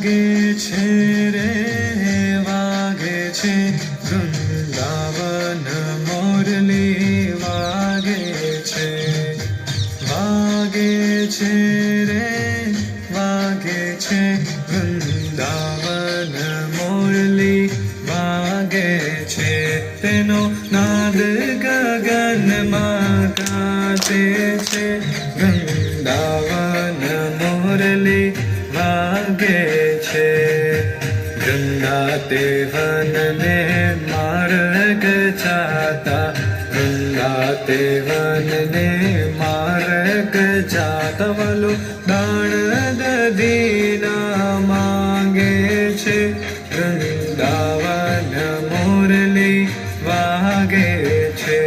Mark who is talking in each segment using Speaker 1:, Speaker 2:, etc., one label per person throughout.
Speaker 1: વાગે છે રે વાગે છે વૃંદાવન મોરલી વાગે છે રે વાગે છે વૃંદાવન મોરલી વાગે છે તેનો નાદ ગગનમાં ગાતે છે વૃંદાવન મોરલી વાગે છે વૃંદાતે વનને માર્ગ જાતા વૃંદાતે વનને માર્ગ જાતા વાલો દાણ દધીના માંગે છે વૃંદાવન મોરલી વાગે છે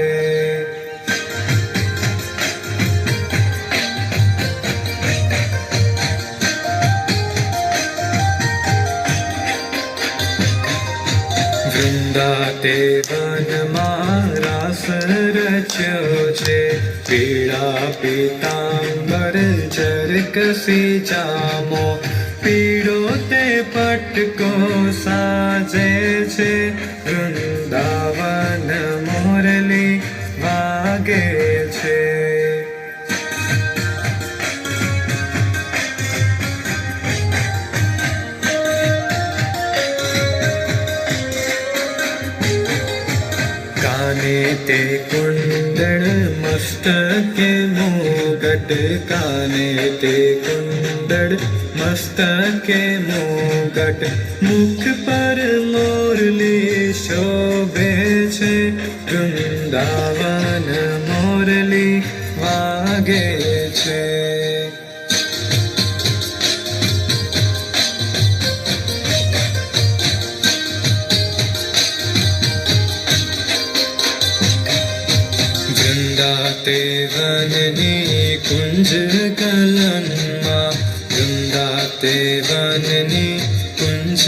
Speaker 1: વૃંદાતે વનમાં રાસ રચ્યો છે પીળા પીતાંબર ચરકસી જામો પીળો તે પટકો સાજે છે વૃંદાવન મોરલી વાગે છે काने ते कुंडल मस्तके मुगट काने ते कुंडल मस्तके मुगट मुख पर मोरली शोभे छे वृंदावन मोरली वागे छे वृंदाते वननी कुंज कलनमा वृंदाते वननी कुंज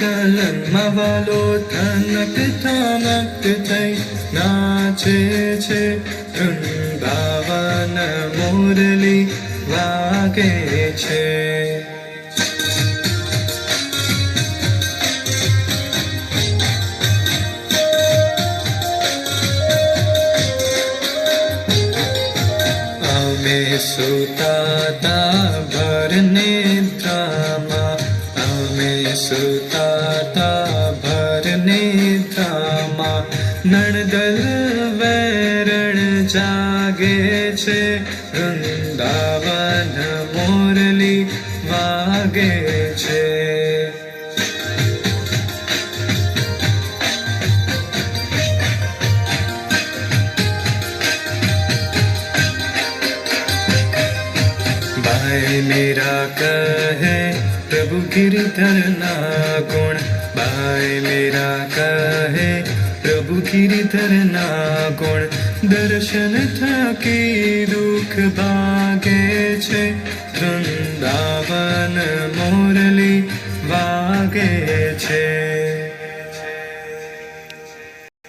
Speaker 1: कलनमा वालो थनक थनक થઈ નાચે છે વૃંદાવન મોરલી વાગે છે સુતાતા ભર નિદ્રામાં અમે સુતાતા ભર નિદ્રામાં નણદલ વેરણ જાગે છે વૃંદાવન મોરલી વાગે છે भाई मेरा कहे प्रभु गिरधर ना गुण भाई मेरा कहे प्रभु गिरधर ना गुण दर्शन थकी दुख भागे छे वृंदावन मोरली वागे छे।